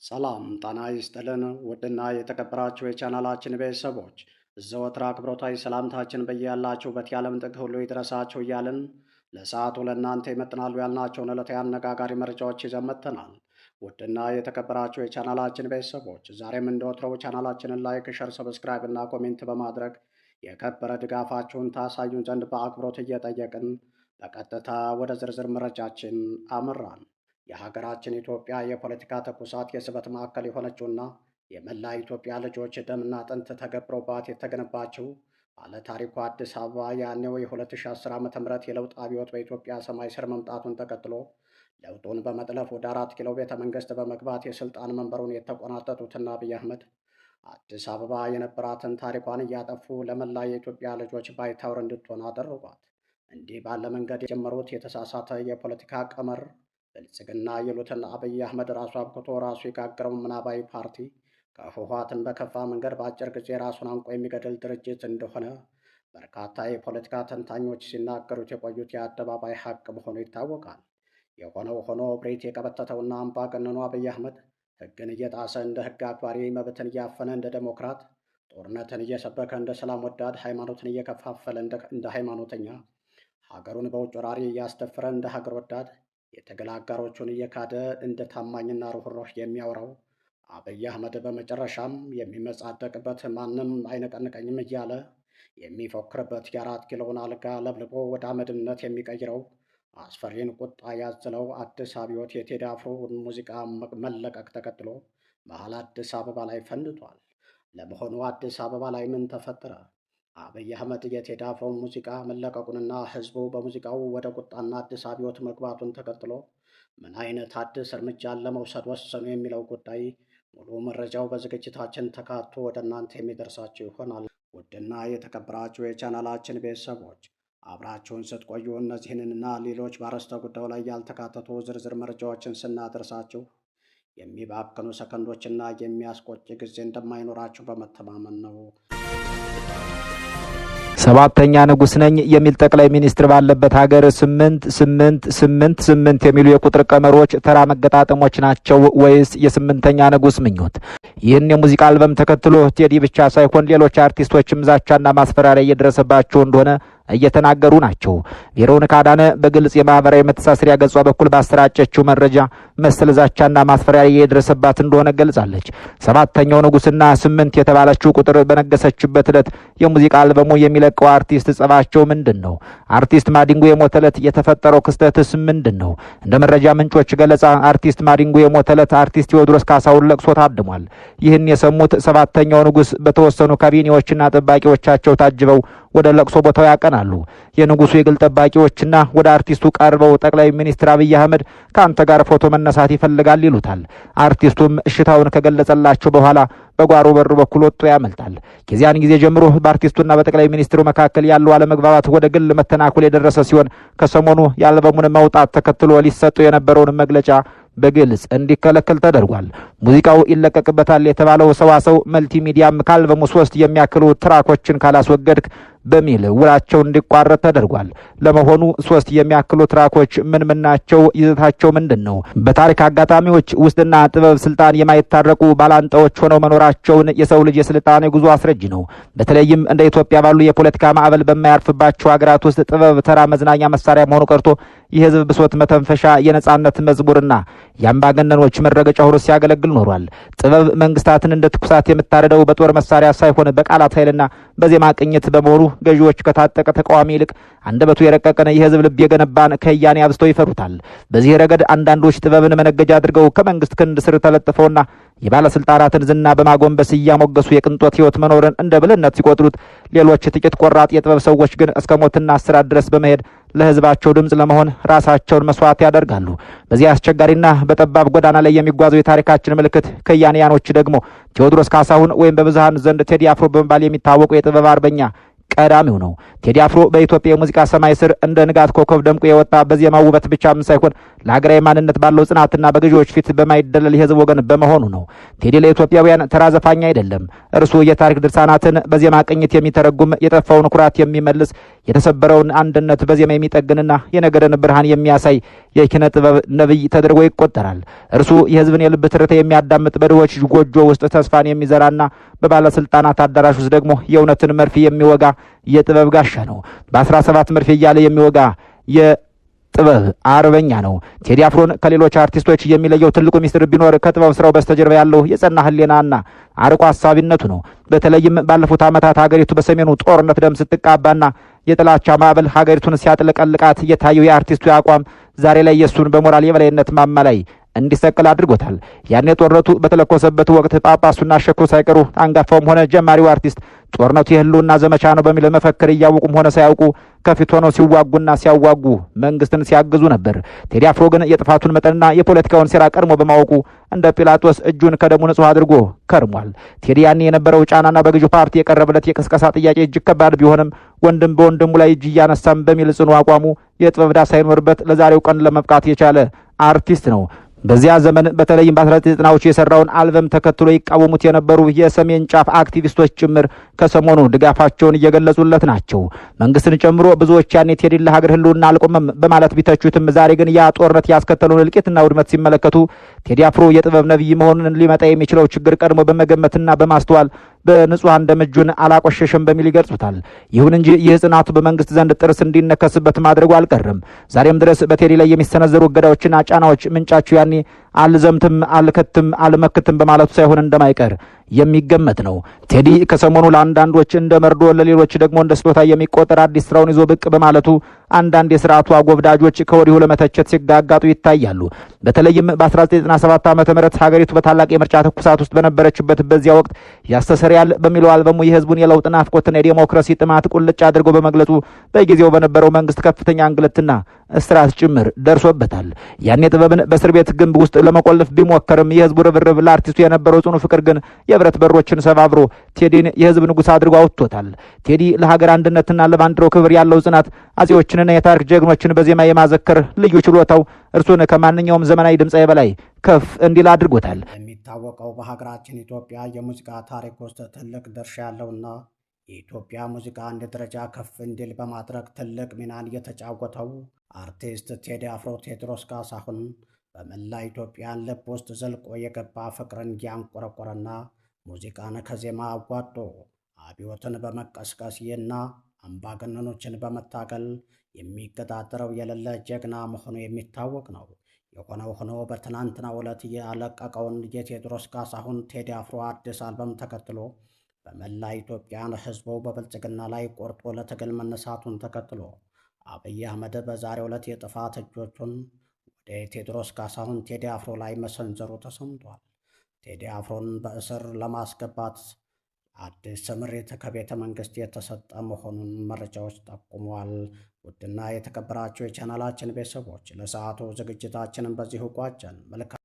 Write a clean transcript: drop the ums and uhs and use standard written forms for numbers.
ሰላም ጤና ይስጥልን ውድና የተከበራችሁ የቻናላችን ቤተሰቦች ዘወትር አክብሮታዊ ሰላምታችን በያላችሁበት የዓለም ጥግ ሁሉ ይድረሳችሁ እያልን ለሰዓቱ ለእናንተ ይመጥናሉ ያልናቸውን ዕለታዊ አነጋጋሪ መረጃዎች ይዘን መጥተናል። ውድና የተከበራችሁ የቻናላችን ቤተሰቦች ዛሬም እንደወትሮው ቻናላችንን ላይክ፣ ሸር፣ ሰብስክራይብ እና ኮሜንት በማድረግ የከበረ ድጋፋችሁን ታሳዩን ዘንድ በአክብሮት እየጠየቅን በቀጥታ ወደ ዝርዝር መረጃችን አመራን። የሀገራችን ኢትዮጵያ የፖለቲካ ትኩሳት የስበት ማዕከል የሆነችውና የመላ ኢትዮጵያ ልጆች ደምና አጥንት ተገብሮባት የተገነባችው ባለ ታሪኩ አዲስ አበባ ያኔው የ2010 ዓ.ም የለውጥ አብዮት በኢትዮጵያ ሰማይ ስር መምጣቱን ተከትሎ ለውጡን በመጥለፍ ወደ 4 ኪሎ ቤተ መንግስት በመግባት የስልጣን መንበሩን የተቆናጠጡትና አብይ አህመድ አዲስ አበባ የነበራትን ታሪኳን እያጠፉ ለመላ የኢትዮጵያ ልጆች ባይታወር እንድትሆን አደረጓት። እንዲህ ባለ መንገድ የጀመሩት የተሳሳተ የፖለቲካ ቀመር ብልጽግና ይሉትን አብይ አህመድ ራሱ አብቅቶ ራሱ የጋገረው ምናባዊ ፓርቲ ከህወሓትን በከፋ መንገድ በአጭር ጊዜ ራሱን አንቆ የሚገድል ድርጅት እንደሆነ በርካታ የፖለቲካ ተንታኞች ሲናገሩት የቆዩት የአደባባይ ሀቅ መሆኑ ይታወቃል። የሆነው ሆኖ ብሬት የቀበተተውና አምባገነኑ አብይ አህመድ ህግን እየጣሰ እንደ ህግ አክባሪ፣ መብትን እያፈነ እንደ ዴሞክራት፣ ጦርነትን እየሰበከ እንደ ሰላም ወዳድ፣ ሃይማኖትን እየከፋፈለ እንደ ሃይማኖተኛ፣ ሀገሩን በውጭ ወራሪ እያስደፈረ እንደ ሀገር ወዳድ፣ የትግል አጋሮቹን እየካደ እንደ ታማኝና ሩህሩህ የሚያወራው አብይ አህመድ በመጨረሻም የሚመጻደቅበት ማንም አይነቀንቀኝም እያለ የሚፎክርበት የ4 ኪሎውን አልጋ ለብልቦ ወደ አመድነት የሚቀይረው አስፈሪን ቁጣ ያዘለው አዲስ አብዮት የቴዲ አፍሮ ሙዚቃ መለቀቅ ተከትሎ መሀል አዲስ አበባ ላይ ፈንድቷል። ለመሆኑ አዲስ አበባ ላይ ምን ተፈጠረ? አብይ አህመድ የቴዲ አፍሮ ሙዚቃ መለቀቁንና ህዝቡ በሙዚቃው ወደ ቁጣና አዲስ አብዮት መግባቱን ተከትሎ ምን አይነት አዲስ እርምጃን ለመውሰድ ወሰኑ የሚለው ጉዳይ ሙሉ መረጃው በዝግጅታችን ተካቶ ወደ እናንተ የሚደርሳችሁ ይሆናል። ውድና የተከበራችሁ የቻናላችን ቤተሰቦች አብራችሁን ስትቆዩ እነዚህንና ሌሎች በአርዕስተ ጉዳዩ ላይ ያልተካተቱ ዝርዝር መረጃዎችን ስናደርሳችሁ የሚባክኑ ሰከንዶችና የሚያስቆጭ ጊዜ እንደማይኖራችሁ በመተማመን ነው። ሰባተኛ ንጉስ ነኝ የሚል ጠቅላይ ሚኒስትር ባለበት ሀገር 8 የሚሉ የቁጥር ቀመሮች ተራ መገጣጠሞች ናቸው ወይስ የስምንተኛ ንጉስ ምኞት? ይህን የሙዚቃ አልበም ተከትሎ ቴዲ ብቻ ሳይሆን ሌሎች አርቲስቶችም ዛቻና ማስፈራሪያ እየደረሰባቸው እንደሆነ እየተናገሩ ናቸው። ቬሮኒካ አዳነ በግልጽ የማህበራዊ መተሳሰሪያ ገጿ በኩል ባሰራጨችው መረጃ መሰል ዛቻና ማስፈራሪያ እየደረሰባት እንደሆነ ገልጻለች። ሰባተኛው ንጉስና 8 የተባለችው ቁጥር በነገሰችበት ዕለት የሙዚቃ አልበሙ የሚለቀው አርቲስት ጸባቸው ምንድን ነው? አርቲስት ማዲንጎ የሞተ ዕለት የተፈጠረው ክስተትስ ምንድን ነው? እንደ መረጃ ምንጮች ገለጻ አርቲስት ማዲንጎ የሞተ ዕለት አርቲስት ቴዎድሮስ ካሳሁን ለቅሶ ታድሟል። ይህን የሰሙት ሰባተኛው ንጉስ በተወሰኑ ካቢኔዎችና ጠባቂዎቻቸው ታጅበው ወደ ለቅሶ ቦታው ያቀናሉ። የንጉሱ የግል ጠባቂዎችና ወደ አርቲስቱ ቀርበው ጠቅላይ ሚኒስትር አብይ አህመድ ከአንተ ጋር ፎቶ መነሳት ይፈልጋል ይሉታል። አርቲስቱም እሽታውን ከገለጸላቸው በኋላ በጓሮ በር በኩል ወጥቶ ያመልጣል። ከዚያን ጊዜ ጀምሮ በአርቲስቱና በጠቅላይ ሚኒስትሩ መካከል ያለው አለመግባባት ወደ ግል መተናኮል የደረሰ ሲሆን ከሰሞኑ የአልበሙን መውጣት ተከትሎ ሊሰጡ የነበረውን መግለጫ በግልጽ እንዲከለከል ተደርጓል። ሙዚቃው ይለቀቅበታል የተባለው ሰዋሰው መልቲሚዲያም ከአልበሙ 3 የሚያክሉ ትራኮችን ካላስወገድክ በሚል ውላቸው እንዲቋረጥ ተደርጓል። ለመሆኑ 3 የሚያክሉ ትራኮች ምን ናቸው? ይዘታቸው ምንድን ነው? በታሪክ አጋጣሚዎች ውስጥና ጥበብ ስልጣን የማይታረቁ ባላንጣዎች ሆነው መኖራቸውን የሰው ልጅ የስልጣኔ ጉዞ አስረጅ ነው። በተለይም እንደ ኢትዮጵያ ባሉ የፖለቲካ ማዕበል በማያርፍባቸው ሀገራት ውስጥ ጥበብ ተራ መዝናኛ መሳሪያ መሆኑ ቀርቶ የህዝብ ብሶት መተንፈሻ፣ የነጻነት መዝሙርና የአምባገነኖች መረገጫ ሆኖ ሲያገለግል ኖሯል። ጥበብ መንግስታትን እንደ ትኩሳት የምታረደው በጦር መሳሪያ ሳይሆን በቃላት ኃይልና በዜማ ቅኝት በመሆኑ ገዢዎች ከታጠቀ ተቃዋሚ ይልቅ አንደበቱ የረቀቀን የህዝብ ልብ የገነባን ከያኔ አብዝተው ይፈሩታል። በዚህ ረገድ አንዳንዶች ጥበብን መነገጃ አድርገው ከመንግስት ክንድ ስር ተለጥፈውና የባለስልጣናትን ዝና በማጎንበስ እያሞገሱ የቅንጦት ህይወት መኖርን እንደ ብልህነት ሲቆጥሩት፣ ሌሎች ጥቂት ቆራጥ የጥበብ ሰዎች ግን እስከ ሞትና እስራት ድረስ በመሄድ ለህዝባቸው ድምጽ ለመሆን ራሳቸውን መስዋዕት ያደርጋሉ። በዚህ አስቸጋሪና በጠባብ ጎዳና ላይ የሚጓዘው የታሪካችን ምልክት ከያንያኖች ደግሞ ቴዎድሮስ ካሳሁን ወይም በብዙሃን ዘንድ ቴዲ አፍሮ በመባል የሚታወቁ የጥበብ አርበኛ ቀዳሚው ነው። ቴዲ አፍሮ በኢትዮጵያ የሙዚቃ ሰማይ ስር እንደ ንጋት ኮከብ ደምቆ የወጣ በዜማው ውበት ብቻም ሳይሆን ለሀገራዊ ማንነት ባለው ጽናትና በገዢዎች ፊት በማይደለል የህዝብ ወገን በመሆኑ ነው። ቴዲ ለኢትዮጵያውያን ተራ ዘፋኝ አይደለም። እርሱ የታሪክ ድርሳናትን በዜማ ቅኝት የሚተረጉም፣ የጠፋውን ኩራት የሚመልስ፣ የተሰበረውን አንድነት በዜማ የሚጠግንና የነገርን ብርሃን የሚያሳይ የኪነ ጥበብ ነብይ ተደርጎ ይቆጠራል። እርሱ የህዝብን የልብ ትርታ የሚያዳምጥ፣ በድሆች ጎጆ ውስጥ ተስፋን የሚዘራና በባለስልጣናት አዳራሽ ውስጥ ደግሞ የእውነትን መርፌ የሚወጋ የጥበብ ጋሻ ነው። በ17 መርፌ እያለ የሚወጋ ጥበብ አርበኛ ነው። ቴዲ አፍሮን ከሌሎች አርቲስቶች የሚለየው ትልቁ ሚስጥር ቢኖር ከጥበብ ስራው በስተጀርባ ያለው የጸና ህሊናና አርቆ ሀሳቢነቱ ነው። በተለይም ባለፉት ዓመታት ሀገሪቱ በሰሜኑ ጦርነት ደም ስትቃባና የጥላቻ ማዕበል ሀገሪቱን ሲያጥለቀልቃት የታየው የአርቲስቱ አቋም ዛሬ ላይ የእሱን በሞራል የበላይነት ማማ ላይ እንዲሰቅል አድርጎታል። ያኔ ጦርነቱ በተለኮሰበት ወቅት ጳጳሱና ሸክሩ ሳይቀሩ አንጋፋውም ሆነ ጀማሪው አርቲስት ጦርነቱ የህልውና ዘመቻ ነው በሚል መፈክር እያወቁም ሆነ ሳያውቁ ከፊት ሆነው ሲዋጉና ሲያዋጉ መንግስትን ሲያግዙ ነበር። ቴዲ አፍሮ ግን የጥፋቱን መጠንና የፖለቲካውን ሴራ ቀድሞ በማወቁ እንደ ጲላጦስ እጁን ከደሙ ንጹህ አድርጎ ከርሟል። ቴዲ ያኔ የነበረው ጫናና በገዢው ፓርቲ የቀረበለት የቅስቀሳ ጥያቄ እጅግ ከባድ ቢሆንም ወንድም በወንድሙ ላይ እጅ እያነሳም በሚል ጽኑ አቋሙ የጥበብ ዳ ሳይኖርበት ለዛሬው ቀን ለመብቃት የቻለ አርቲስት ነው። በዚያ ዘመን በተለይም በ1990ዎቹ የሰራውን አልበም ተከትሎ ይቃወሙት የነበሩ የሰሜን ጫፍ አክቲቪስቶች ጭምር ከሰሞኑ ድጋፋቸውን እየገለጹለት ናቸው። መንግስትን ጨምሮ ብዙዎች ያኔ ቴዲን ለሀገር ህልውና አልቆመም በማለት ቢተቹትም ዛሬ ግን ያ ጦርነት ያስከተለውን እልቂትና ውድመት ሲመለከቱ ቴዲ አፍሮ የጥበብ ነቢይ መሆኑን ሊመጣ የሚችለው ችግር ቀድሞ በመገመትና በማስተዋል በንጹሃን ደም እጁን አላቆሸሸም በሚል ይገልጹታል። ይሁን እንጂ ይህ ጽናቱ በመንግስት ዘንድ ጥርስ እንዲነከስበት ማድረጉ አልቀርም። ዛሬም ድረስ በቴዲ ላይ የሚሰነዘሩ እገዳዎችና ጫናዎች ምንጫቸው ያኔ አልዘምትም፣ አልከትም፣ አልመክትም በማለቱ ሳይሆን እንደማይቀር የሚገመት ነው። ቴዲ ከሰሞኑ ለአንዳንዶች እንደ መርዶ ለሌሎች ደግሞ እንደ ስጦታ የሚቆጠር አዲስ ስራውን ይዞ ብቅ በማለቱ አንዳንድ የስርዓቱ አጎብዳጆች ከወዲሁ ለመተቸት ሲጋጋጡ ይታያሉ። በተለይም በ1997 ዓ.ም ሀገሪቱ በታላቅ የምርጫ ትኩሳት ውስጥ በነበረችበት በዚያ ወቅት ያስተሰርያል በሚለው አልበሙ የህዝቡን የለውጥ ናፍቆትና የዲሞክራሲ ጥማት ቁልጭ አድርጎ በመግለጹ በጊዜው በነበረው መንግስት ከፍተኛ እንግልትና እስራት ጭምር ደርሶበታል። ያኔ ጥበብን በእስር ቤት ግንብ ውስጥ ለመቆለፍ ቢሞከርም የህዝቡ ርብርብ ለአርቲስቱ የነበረው ጽኑ ፍቅር ግን የብረት በሮችን ሰባብሮ ቴዲን የህዝብ ንጉሥ አድርጎ አውጥቶታል። ቴዲ ለሀገር አንድነትና ለባንዲራው ክብር ያለው ጽናት አጼዎችንና የታሪክ ጀግኖችን በዜማ የማዘከር ልዩ ችሎታው እርሱን ከማንኛውም ዘመናዊ ድምፃዊ በላይ ከፍ እንዲል አድርጎታል። የሚታወቀው በሀገራችን ኢትዮጵያ የሙዚቃ ታሪክ ውስጥ ትልቅ ድርሻ ያለውና የኢትዮጵያ ሙዚቃ አንድ ደረጃ ከፍ እንዲል በማድረግ ትልቅ ሚናን የተጫወተው አርቲስት ቴዲ አፍሮ ቴዎድሮስ ካሳሁን በመላ ኢትዮጵያን ልብ ውስጥ ዘልቆ የገባ ፍቅርን ያንቆረቆረና ሙዚቃን ከዜማ አጓዶ አብዮትን በመቀስቀስ እና አምባገነኖችን በመታገል የሚገዳደረው የሌለ ጀግና መሆኑ የሚታወቅ ነው። የሆነው ሆኖ በትናንትናው ዕለት ያለቀቀውን የቴዎድሮስ ካሳሁን ቴዲ አፍሮ አዲስ አልበም ተከትሎ በመላ ኢትዮጵያን ህዝቡ በብልጽግና ላይ ቆርጦ ለትግል መነሳቱን ተከትሎ አብይ አህመድ በዛሬው ዕለት የጥፋት እጆቹን ወደ ቴዎድሮስ ካሳሁን ቴዲ አፍሮ ላይ መሰንዘሩ ተሰምቷል። ቴዲ አፍሮን በእስር ለማስገባት አዲስ ስምሪት ከቤተ መንግስት የተሰጠ መሆኑን መረጃዎች ጠቁመዋል። ውድና የተከበራችሁ የቻናላችን ቤተሰቦች ለሰዓቱ ዝግጅታችንን በዚሁ ቋጨን። መልካም